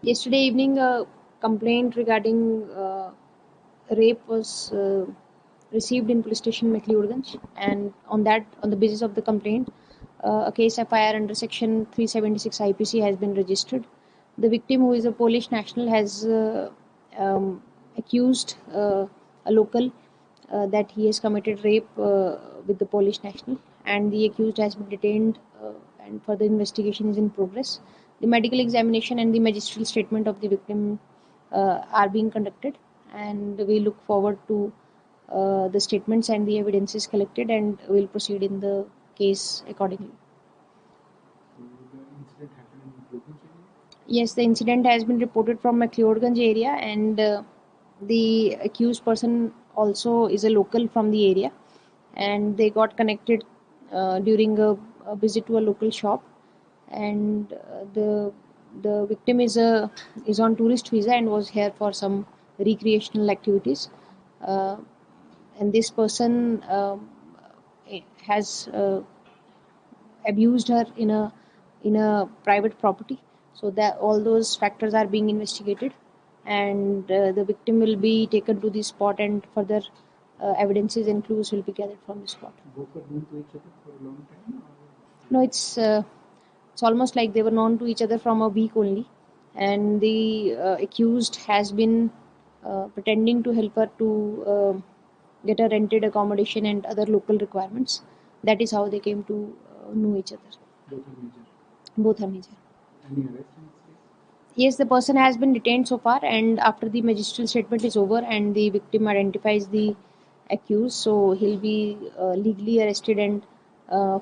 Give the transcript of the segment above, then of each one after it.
Yesterday evening, a complaint regarding rape was received in police station McLeodganj, and on the basis of the complaint, a case FIR under section 376 IPC has been registered. The victim, who is a Polish national, has accused a local that he has committed rape with the Polish national, and the accused has been detained, and further investigation is in progress. The medical examination and the magistral statement of the victim are being conducted, and we look forward to the statements and the evidences collected, and will proceed in the case accordingly. The incident happened in Broganj area? Yes, the incident has been reported from McLeodganj area, and the accused person also is a local from the area, and they got connected during a visit to a local shop, and the victim is on tourist visa and was here for some recreational activities, and this person has abused her in a private property, so that all those factors are being investigated, and the victim will be taken to the spot, and further evidences and clues will be gathered from the spot. Both were known to each other for a long time? No, it's almost like they were known to each other from a week only, and the accused has been pretending to help her to get a rented accommodation and other local requirements. That is how they came to know each other. Both are major. Both are major. Any arrest in this case? Yes, the person has been detained so far, and after the magistral statement is over and the victim identifies the accused, so he'll be legally arrested, and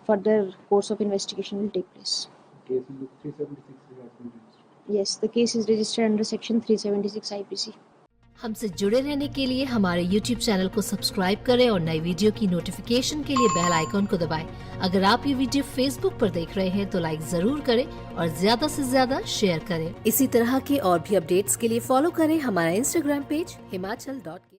further course of investigation will take place. The case under 376 has been registered. Yes, the case is registered under section 376 IPC. हमसे जुड़े रहने के लिए हमारे YouTube channel को subscribe करें और नई वीडियो की नोटिफिकेशन के लिए बेल आइकॉन को दबाएं। अगर आप ये वीडियो Facebook पर देख रहे हैं तो लाइक जरूर करें और ज्यादा से ज्यादा शेयर करें। इसी तरह के और भी अपडेट्स के लिए फॉलो करें हमारा Instagram पेज himachal.ke।